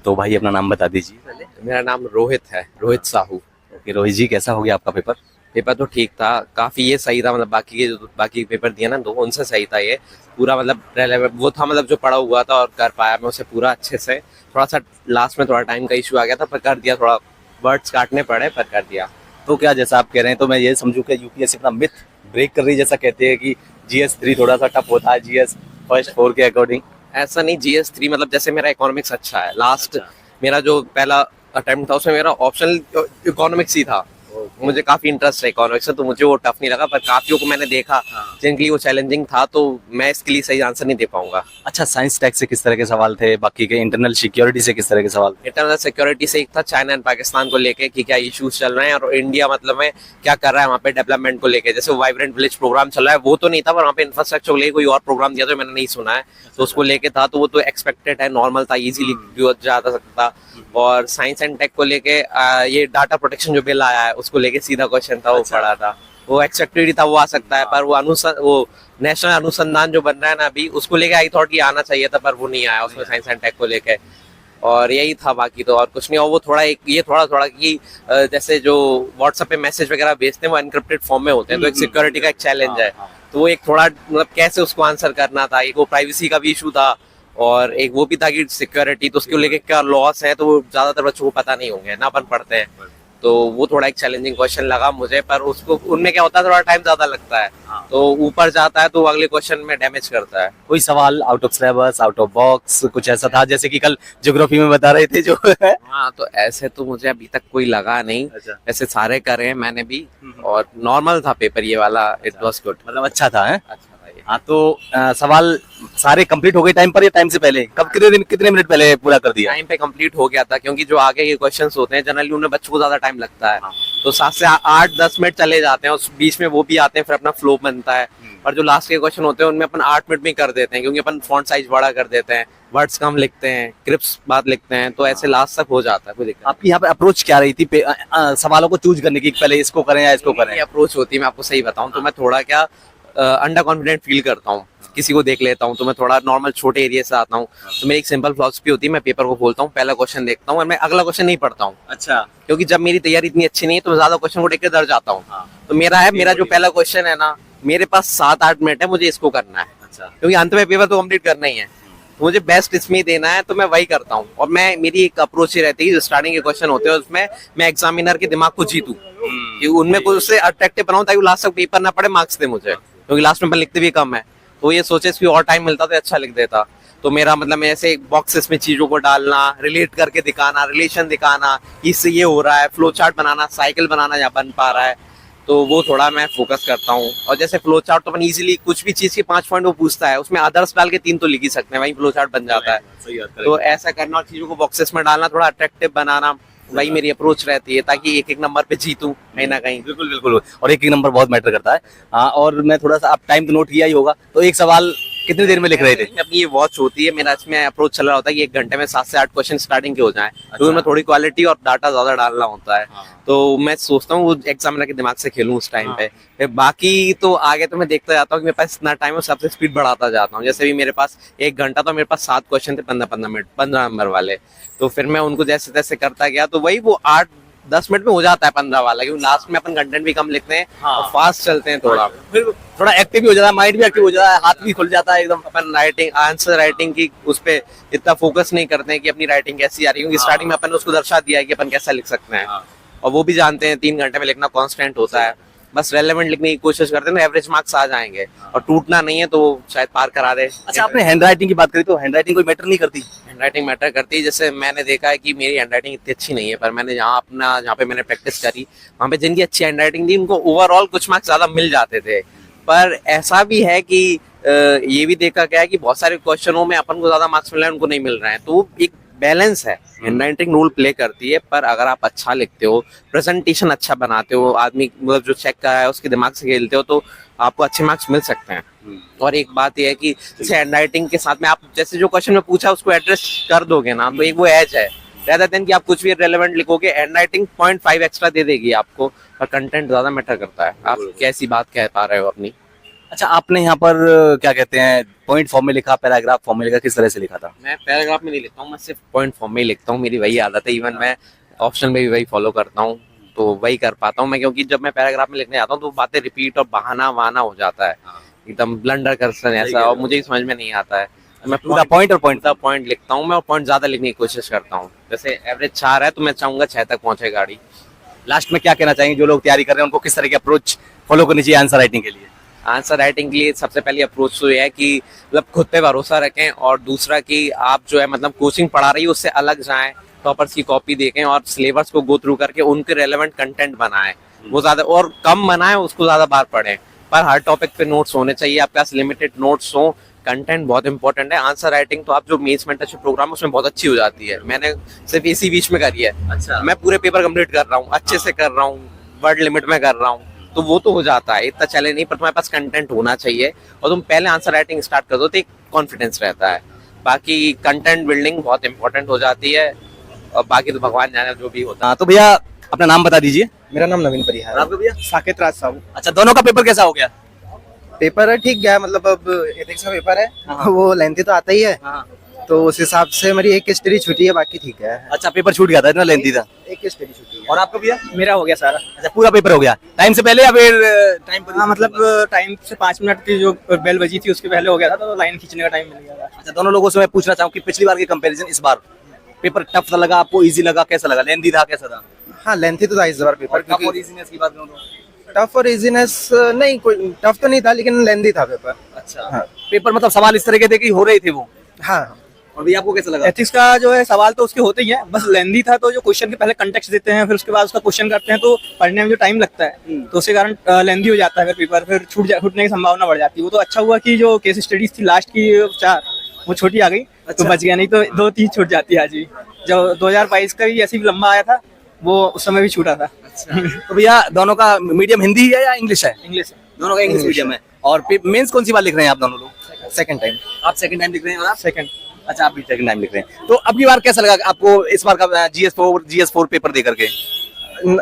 तो भाई अपना नाम बता दीजिए पहले। मेरा नाम रोहित है, रोहित साहू। ओके रोहित जी, कैसा हो गया आपका पेपर? पेपर तो ठीक था, काफी ये सही था, मतलब बाकी के जो बाकी पेपर दिए ना दो, उनसे सही था ये। पूरा मतलब रेलेवेंट वो था, मतलब जो पढ़ा हुआ था और कर पाया मैं उसे पूरा अच्छे से। थोड़ा सा लास्ट में थोड़ा टाइम का इशू आ गया था, पर कर दिया, थोड़ा वर्ड्स काटने पड़े पर कर दिया। तो क्या जैसा आप कह रहे हैं तो मैं ये समझूं कि यूपीएससी अपना मिथ ब्रेक कर रही है, जैसा कहते हैं कि जीएस 3 थोड़ा सा टफ होता है जीएस फर्स्ट 4 के अकॉर्डिंग। ऐसा नहीं, GS 3 मतलब जैसे मेरा इकोनॉमिक्स अच्छा है, लास्ट अच्छा। मेरा जो पहला अटेम्प्ट था उसमें मेरा ऑप्शनल इकोनॉमिक्स ही था। मुझे काफी इंटरेस्ट है इकोनॉमिक्स से, तो मुझे वो टफ नहीं लगा, पर काफियों को मैंने देखा हाँ। जिनके लिए वो चैलेंजिंग था, तो मैं इसके लिए सही आंसर नहीं दे पाऊंगा। अच्छा, साइंस टैक्स से किस तरह के सवाल थे, बाकी के इंटरनल सिक्योरिटी से किस तरह के सवाल थे? इंटरनल सिक्योरिटी से एक था चाइना एंड पाकिस्तान को लेके कि क्या इश्यूज चल रहे हैं, और इंडिया मतलब में क्या कर रहा है वहाँ पे डेवलपमेंट को लेके। जैसे वाइब्रेंट विलेज प्रोग्राम चल रहा है, वो तो नहीं था, पर वहाँ पे इंफ्रास्ट्रक्चर को लेके कोई और प्रोग्राम दिया तो मैंने नहीं सुना है, तो उसको लेके था, तो वो तो एक्सपेक्टेड है, नॉर्मल था, इजीली जा सकता था। और साइंस एंड टेक को लेके ये डाटा प्रोटेक्शन जो बिल आया है उसको लेके सीधा क्वेश्चन था, वो अच्छा। पड़ा था। वो एक्सपेक्टेड ही था, वो आ सकता है, पर वो नेशनल अनुसंधान जो बन रहा है ना अभी, उसको लेके आई थॉट ये आना चाहिए था, पर वो नहीं आया उसमें, साइंस एंड टेक को लेके। और यही था, बाकी तो और कुछ नहीं। और वो थोड़ा एक ये थोड़ा थोड़ा कि जैसे जो व्हाट्सएप पे मैसेज वगैरह भेजते हैं वो एनक्रिप्टेड फॉर्म में होते हैं, तो एक सिक्योरिटी का एक चैलेंज है। तो वो एक थोड़ा मतलब कैसे उसको आंसर करना था, एक वो प्राइवेसी का भी इशू था, और एक वो भी था कि सिक्योरिटी, तो उसको लेके क्या लॉस है, तो वो ज्यादातर बच्चों को पता नहीं होंगे ना, अपन पढ़ते हैं, तो वो थोड़ा एक चैलेंजिंग क्वेश्चन लगा मुझे। पर उसको उनमें क्या होता है, थोड़ा टाइम ज्यादा लगता है, तो ऊपर जाता है तो अगले क्वेश्चन में डैमेज करता है। कोई सवाल out of syllabus, out of box कुछ ऐसा था, जैसे कि कल ज्योग्राफी में बता रहे थे जो है? हाँ, तो ऐसे तो मुझे अभी तक कोई लगा नहीं। अच्छा। ऐसे सारे करे हैं मैंने भी, और नॉर्मल था पेपर ये वाला, इट वाज गुड। मतलब अच्छा था, है? अच्छा था ये। हाँ तो सवाल सारे कंप्लीट हो गए टाइम पर या टाइम से पहले? कब कितने मिनट पहले पूरा कर दिया? टाइम पे कंप्लीट हो गया था, क्योंकि जो आगे के क्वेश्चंस होते हैं जनरली उनमें बच्चों को ज्यादा टाइम लगता है, तो 7 से 8-10 मिनट चले जाते हैं, उस बीच में वो भी आते हैं, फिर अपना फ्लो बनता है। और जो लास्ट के क्वेश्चन होते हैं उनमें अपन 8 मिनट में कर देते हैं, क्योंकि अपन फॉन्ट साइज बड़ा कर देते हैं, वर्ड्स कम लिखते हैं, क्रिप्स बात लिखते हैं, तो ऐसे लास्ट तक हो जाता है, कोई दिक्कत आपकी यहाँ पे अप्रोच क्या रही थी सवालों को चूज करने की, पहले इसको करें या इसको करें? नहीं। अप्रोच होती है, मैं आपको सही बताऊं तो मैं थोड़ा क्या अंडर कॉन्फिडेंट फील करता हूँ, किसी को देख लेता हूँ तो मैं थोड़ा नॉर्मल छोटे एरिया से आता हूँ, तो मेरी एक सिंपल फिलॉसफी होती है, मैं पेपर को खोलता हूँ, पहला क्वेश्चन देखता हूँ और मैं अगला क्वेश्चन नहीं पढ़ता हूँ, अच्छा। क्योंकि जब मेरी तैयारी इतनी अच्छी नहीं है तो मैं ज्यादा क्वेश्चन को देख के डर जाता हूँ। तो मेरा जो पहला क्वेश्चन है ना, मेरे पास 7-8 मिनट है, मुझे इसको करना है, अच्छा। क्योंकि अंत में पेपर तो कंप्लीट करना ही है, तो मुझे बेस्ट इसमें ही देना है, तो मैं वही करता हूँ। और मैं मेरी एक अप्रोच ही रहती है, जो स्टार्टिंग के क्वेश्चन होते हैं उसमें मैं एग्जामिनर के दिमाग को जीतूं, कि उनमें कुछ उससे अट्रैक्टिव बनाऊं, ताकि लास्ट तक पेपर ना पड़े, मार्क्स दे मुझे, क्योंकि लास्ट में अपन लिखते भी कम है, तो ये सोचे इसमें और टाइम मिलता तो अच्छा लिख देता। तो मेरा मतलब मैं ऐसे बॉक्सेस में चीजों को डालना, रिलेट करके दिखाना, रिलेशन दिखाना, इससे ये हो रहा है, फ्लो चार्ट बनाना, साइकिल बनाना जहाँ बन पा रहा है, तो वो थोड़ा मैं फोकस करता हूँ। और जैसे फ्लो चार्ट तो अपन इजीली कुछ भी चीज के 5 पॉइंट वो पूछता है, उसमें अदर्स डाल के 3 तो लिख ही सकते हैं, वही फ्लो चार्ट बन जाता है। तो ऐसा करना और चीजों को बॉक्सेस में डालना, थोड़ा अट्रैक्टिव बनाना, वही मेरी अप्रोच रहती है, ताकि एक एक नंबर पे जीतूं कहीं ना कहीं। बिल्कुल बिल्कुल, और एक एक नंबर बहुत मैटर करता है। हाँ, और मैं थोड़ा सा, आप टाइम तो नोट किया ही होगा, तो एक सवाल कितनी देर में लिख रहे थे? अपनी ये वॉच होती है, मेरा इसमें अप्रोच चल रहा होता है कि 1 घंटे में 7 से 8 क्वेश्चन स्टार्टिंग के हो जाएं, तो उसमें थोड़ी क्वालिटी और डाटा ज्यादा डालना होता है। तो मैं सोचता हूँ वो एग्जामिनर के दिमाग से खेलूं उस टाइम पे। फिर बाकी तो आगे तो मैं देखता जाता हूँ कि मेरे पास इतना टाइम है, सबसे स्पीड बढ़ाता जाता हूँ। जैसे भी मेरे पास 1 घंटा, तो मेरे पास 7 क्वेश्चन थे, 15-15 मिनट, 15 नंबर वाले, तो फिर मैं उनको जैसे तैसे करता गया, तो वही वो 8-10 मिनट में हो जाता है 15 वाला, क्योंकि लास्ट में अपन कंटेंट भी कम लिखते हैं और फास्ट चलते हैं थोड़ा, फिर थोड़ा एक्टिव भी हो जाता है, माइंड भी एक्टिव हो जाता है, हाथ भी खुल जाता है एकदम। अपन राइटिंग, आंसर राइटिंग की उस पे इतना फोकस नहीं करते हैं कि अपनी राइटिंग कैसी आ रही है, क्योंकि स्टार्टिंग में अपन ने उसको दर्शा दिया है कि अपन कैसा लिख सकते हैं, और वो भी जानते हैं 3 घंटे में लिखना कांस्टेंट होता है। बस रेलेवेंट लिखने की कोशिश करते हैं ना, एवरेज मार्क्स आ जाएंगे, और टूटना नहीं है तो शायद पार करा दे। अच्छा, आपने हैंडराइटिंग की बात करी, तो हैंडराइटिंग कोई मैटर नहीं करती? हैंडराइटिंग मैटर करती है। जैसे मैंने देखा है कि मेरी हैंडराइटिंग इतनी अच्छी नहीं है, पर मैंने जहाँ पे मैंने प्रैक्टिस करी, वहाँ पे जिनकी अच्छी हैंडराइटिंग थी उनको ओवरऑल कुछ मार्क्स ज्यादा मिल जाते थे। पर ऐसा भी है कि ये भी देखा गया है कि बहुत सारे क्वेश्चनों में अपन को ज्यादा मार्क्स मिल रहे हैं, उनको नहीं मिल रहे हैं, तो एक बैलेंस है, हैंडराइटिंग रोल प्ले करती है। पर अगर आप अच्छा लिखते हो, प्रेजेंटेशन अच्छा बनाते हो, आदमी मतलब जो चेक कर रहा है उसके दिमाग से खेलते हो, तो आपको अच्छे मार्क्स मिल सकते हैं। और एक बात यह है कि जैसे हैंडराइटिंग के साथ में आप जैसे जो क्वेश्चन में पूछा उसको एड्रेस कर दोगे ना, तो एक वो एज है, rather than कि आप कुछ भी रेलेवेंट लिखोगे, हैंडराइटिंग 0.5 एक्स्ट्रा दे देगी आपको, पर कंटेंट ज्यादा मैटर करता है, आप कैसी बात कह पा रहे हो अपनी। अच्छा, आपने यहाँ पर क्या कहते हैं पॉइंट फॉर्म में लिखा, पैराग्राफ फॉर्म में लिखा, किस तरह से लिखा था? मैं पैराग्राफ में नहीं लिखता हूँ, मैं सिर्फ पॉइंट फॉर्म में ही लिखता हूँ। मेरी वही आदत है, इवन मैं ऑप्शन में भी वही फॉलो करता हूँ, तो वही कर पाता हूँ मैं। क्योंकि जब मैं पैराग्राफ में लिखने जाता हूँ तो बातें रिपीट और बहाना वहाना हो जाता है, एकदम ब्लंडर करसन ऐसा, और मुझे ही समझ में नहीं आता है। तो मैं पूरा पॉइंट और पॉइंट पॉइंट लिखता हूँ मैं, और पॉइंट ज्यादा लिखने की कोशिश करता हूँ। जैसे एवरेज 4 है तो मैं चाहूंगा 6 तक पहुंचे गाड़ी। लास्ट में क्या कहना चाहेंगे जो लोग तैयारी कर रहे हैं, उनको किस तरह की अप्रोच फॉलो करनी चाहिए आंसर राइटिंग के लिए? आंसर राइटिंग के लिए सबसे पहली अप्रोच तो ये है कि मतलब खुद पे भरोसा रखें, और दूसरा कि आप जो है मतलब कोचिंग पढ़ा रही है उससे अलग जाएं, टॉपर्स की कॉपी देखें और सिलेबस को गो थ्रू करके उनके रेलेवेंट कंटेंट बनाएं। वो ज्यादा और कम बनाएं, उसको ज्यादा बार पढ़ें, पर हर टॉपिक पे नोट्स होने चाहिए, आपके पास लिमिटेड नोट्स हो। कंटेंट बहुत इंपॉर्टेंट है। आंसर राइटिंग तो आप जो मेंस मेंटरशिप प्रोग्राम है उसमें बहुत अच्छी हो जाती है, मैंने सिर्फ इसी बीच में करी है। अच्छा, मैं पूरे पेपर कंप्लीट कर रहा हूँ, अच्छे से कर रहा हूँ, वर्ड लिमिट में कर रहा हूँ, तो वो तो हो जाता है, इतना चले नहीं, पर तुम्हारे पास कंटेंट होना चाहिए और तुम पहले आंसर राइटिंग स्टार्ट कर दो तो एक कॉन्फिडेंस रहता है। बाकी कंटेंट बिल्डिंग बहुत इंपॉर्टेंट हो जाती है, और बाकी तो भगवान जाने जो भी होता है। हाँ तो भैया अपना नाम बता दीजिए। मेरा नाम नवीन परिहार और आपका भैया? साकेत राज साहू। अच्छा, दोनों का पेपर कैसा हो गया? पेपर ठीक गया, मतलब अब एथिक्स का पेपर है, वो लेंथी तो आता ही है, तो उस हिसाब से मेरी एक स्टडी छुट्टी है, बाकी ठीक है। अच्छा, पेपर छूट गया था, इतना लेंथी था। एक स्टडी छुट्टी है। और आपका भैया? मेरा हो गया सारा। अच्छा, पूरा पेपर हो गया टाइम से पहले या फिर टाइम पर? हाँ, मतलब टाइम से 5 मिनट की जो बेल बजी थी उसके पहले हो गया था, तो लाइन खींचने का टाइम मिल गया था। अच्छा, दोनों लोगों से मैं पूछना चाहूँ कि पिछली बार के कंपैरिजन इस बार पेपर टफ लगा आपको, इजी लगा, कैसा लगा? लेंथी था, कैसा था? हाँ, लेंथी तो था इस बार पेपर, टफ और क्योंकि इजीनेस की बात करूँ तो? टफ और इजीनेस नहीं, कोई टफ तो नहीं था, लेकिन लेंथी था पेपर। अच्छा, हाँ। पेपर मतलब सवाल इस तरह के थे कि हो रहे थे वो? हाँ, और भैया आपको कैसा लगा? एथिक्स का जो है सवाल तो उसके होते ही है, बस लेंदी था, तो जो क्वेश्चन के पहले कंटेक्स्ट देते हैं, फिर उसके बाद उसका क्वेश्चन करते हैं, तो पढ़ने में जो टाइम लगता है तो उसके कारण लेंदी हो जाता है, फिर पेपर फिर छूटने की संभावना बढ़ जाती है। वो तो अच्छा हुआ कि जो केस स्टडीज थी लास्ट की 4 वो छोटी आ गई, तो बच गया, नहीं तो 2-3 छूट जाती है आज भी। जब 2022 का भी ऐसे भी लंबा आया था, वो उस समय भी छूटा था। तो भैया दोनों का मीडियम हिंदी है या इंग्लिश है? इंग्लिश दोनों का इंग्लिश मीडियम है। और मेंस कौन सी बार लिख रहे हैं आप दोनों लोग? Second time. आप सेकंड टाइम लिख रहे हैं और आप? सेकंड। अच्छा, आप भी सेकंड टाइम लिख रहे हैं। तो अब की बार कैसा लगा आपको इस बार का GS4 पेपर दे करके?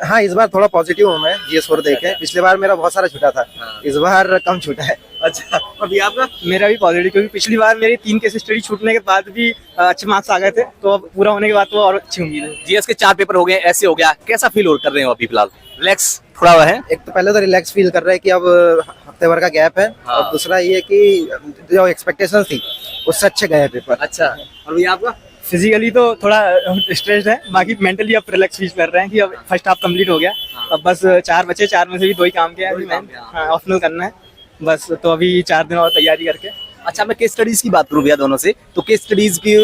हाँ, इस बार थोड़ा पॉजिटिव हूँ मैं GS4 देखे, पिछले बार मेरा बहुत सारा छूटा था, इस बार कम छूटा है। अच्छा, और भैया आपका? मेरा भी पॉजिटिव, क्योंकि पिछली बार मेरी 3 केस स्टडी छूटने के बाद भी अच्छे मार्क्स आ गए थे, तो अब पूरा होने के बाद तो और अच्छी उम्मीद है। GS के 4 पेपर हो गए, ऐसे हो गया, कैसा फील कर रहे हो अभी फिलहाल? रिलैक्स थोड़ा हुआ है? एक तो पहले तो रिलैक्स फील कर रहे हैं कि अब हफ्ते भर का गैप है, हाँ। और दूसरा ये कि जो एक्सपेक्टेशन थी उससे अच्छे गए पेपर। अच्छा, और भैया आपका? फिजिकली तो थोड़ा स्ट्रेस्ड है, बाकी मेंटली अब रिलैक्स फील कर रहे हैं कि अब फर्स्ट हाफ कंप्लीट हो गया, अब बस 4 बचे, 4 में से भी 2 ही काम किया दो ही काम है, किया। हाँ, ऑप्शनल करना है बस, तो अभी 4 दिन और तैयारी करके। अच्छा, मैं केस स्टडीज की बात करूं भैया दोनों से, तो केस स्टडीज की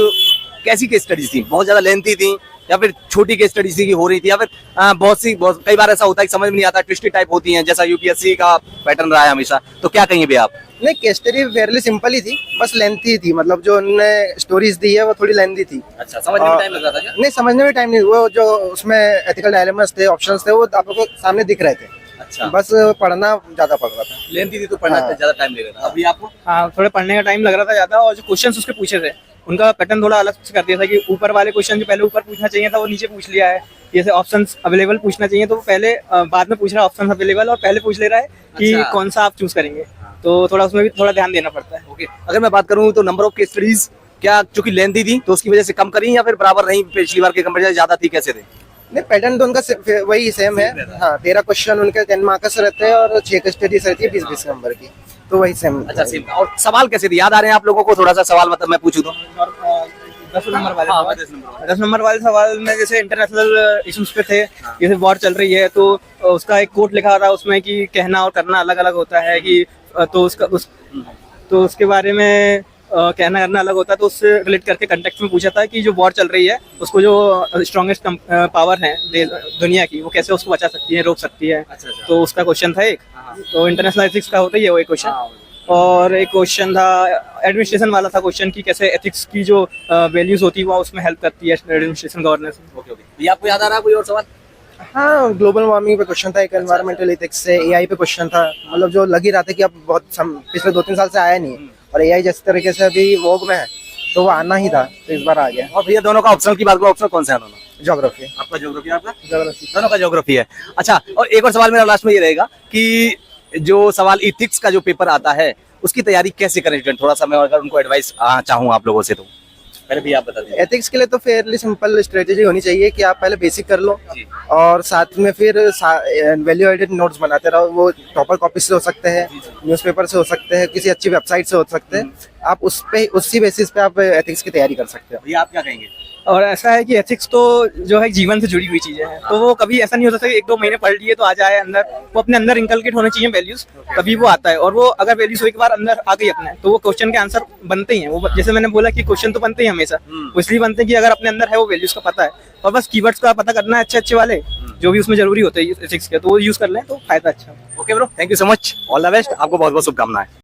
कैसी केस स्टडीज थी? बहुत ज्यादा लेंथी थी या फिर छोटी केस स्टडीज की हो रही थी, या फिर बहुत कई बार ऐसा होता है कि समझ में नहीं आता, ट्विस्टेड टाइप होती हैं, जैसा यूपीएससी का पैटर्न रहा है हमेशा, तो क्या कहेंगे भैया आप? नहीं, केस स्टडी फेयरली सिंपल ही थी, बस लेंथी थी, मतलब जो उन्होंने स्टोरीज दी है वो थोड़ी लेंथी थी। अच्छा, समझने में टाइम लग रहा था क्या? नहीं, समझने में टाइम नहीं, वो जो उसमें एथिकल डायलेमास थे, ऑप्शंस थे, वो आप लोगों को सामने दिख रहे थे, अच्छा, बस पढ़ना ज्यादा पड़ रहा था। लेंथी थी तो पढ़ना हाँ। ज्यादा टाइम ले रहा था। अभी आपको? हाँ, थोड़े पढ़ने का टाइम लग रहा था ज्यादा, और जो क्वेश्चंस उसके पूछे थे उनका पैटर्न थोड़ा अलग से कर दिया था, कि ऊपर वाले क्वेश्चन जो पहले ऊपर पूछना चाहिए था वो नीचे पूछ लिया है, जैसे ऑप्शंस अवेलेबल पूछना चाहिए तो वो पहले बाद में पूछ रहा है ऑप्शंस अवेलेबल, और पहले पूछ ले रहा है कि अच्छा। कौन सा आप चूज करेंगे, तो थोड़ा उसमें भी थोड़ा ध्यान देना पड़ता है। ओके, अगर मैं बात करूं तो नंबर ऑफ केस स्टडीज क्या चूंकि लेंथी थी तो उसकी वजह से कम करी, या फिर बराबर रही, पिछली बार के कंपैरिजन ज्यादा थी, कैसे थे? नहीं, पैटर्न तो उनका वही सेम है। हाँ, 13 क्वेश्चन उनके 10 मार्क्स रहते हैं, और 6 स्टडीज रहती है 20-20 नंबर की, तो वही सेम। अच्छा, सेम। और सवाल कैसे थे, याद आ रहे हैं आप लोगों को? थोड़ा सा सवाल मतलब मैं पूछूं तो? 10 नंबर वाले हाँ, सवाल। 10 नंबर। 10 नंबर वाले सवाल में जैसे इंटरनेशनल इशूज पे थे, जैसे वॉर चल रही है तो उसका एक कोट लिखा था उसमें कि कहना और करना अलग अलग होता है, कि तो उसके बारे में कहना करना अलग होता है, तो उससे रिलेट करके कंटेक्स्ट में पूछा था कि जो वॉर चल रही है उसको जो स्ट्रॉन्गेस्ट पावर है दुनिया की, वो कैसे उसको बचा सकती है, रोक सकती है, अच्छा, अच्छा। तो उसका क्वेश्चन था एक। तो इंटरनेशनल एथिक्स का होता ही है वो एक क्वेश्चन। हाँ। और एक क्वेश्चन था एडमिनिस्ट्रेशन वाला था क्वेश्चन, की कैसे एथिक्स की जो वैल्यूज होती है वो उसमें हेल्प करती है एडमिनिस्ट्रेशन गवर्नेंस में। Okay, okay. ये आपको याद आ रहा है कोई और सवाल? हाँ, ग्लोबल वार्मिंग पे क्वेश्चन था एक, एनवायरमेंटल एथिक्स से, एआई पे क्वेश्चन था, मतलब जो लग ही रहा था कि अब पिछले 2-3 साल से आया नहीं, और एआई जिस तरीके से अभी वोग में है तो वो आना ही था, तो इस बार आ गया। और भैया दोनों का ऑप्शनल की बात करो, ऑप्शनल कौन सा है दोनों? ज्योग्राफी। आपका ज्योग्राफी, आपका ज्योग्राफी, दोनों का ज्योग्राफी है। अच्छा, और एक और सवाल मेरा लास्ट में ये रहेगा कि जो सवाल इथिक्स का जो पेपर आता है उसकी तैयारी कैसे करें स्टूडेंट, थोड़ा सा मैं अगर उनको एडवाइस चाहूँ आप लोगों से तो पहले भी आप बता दीजिए। एथिक्स के लिए तो फेयरली सिंपल स्ट्रेटेजी होनी चाहिए कि आप पहले बेसिक कर लो जी। और साथ में फिर वैल्यू एडेड नोट्स बनाते रहो। वो टॉपर कॉपी से हो सकते हैं, न्यूज़पेपर से हो सकते हैं, किसी अच्छी वेबसाइट से हो सकते हैं। आप उसी बेसिस पे आप एथिक्स की तैयारी कर सकते हो। भैया आप क्या कहेंगे? और ऐसा है कि एथिक्स तो जो है जीवन से जुड़ी हुई चीजें हैं, तो वो कभी ऐसा नहीं हो सकता कि 1-2 महीने पढ़ लिए तो आ जाए अंदर। वो अपने अंदर इंकलकेट होने चाहिए वैल्यूज, तभी वो आता है। और वो अगर वैल्यूज एक बार अंदर आ गई अपने, तो वो क्वेश्चन के आंसर बनते ही हैं। वो जैसे मैंने बोला कि क्वेश्चन तो बनते ही हमेशा, वो इसलिए बनते हैं कि अगर अपने अंदर है वो वैल्यूज का पता है, और बस कीवर्ड्स का पता करना है अच्छे अच्छे वाले जो भी उसमें जरूरी होते हैं एथिक्स के, तो वो यूज कर लें तो फायदा अच्छा है। Okay bro, thank you so much, all the best, आपको बहुत बहुत शुभकामनाएं।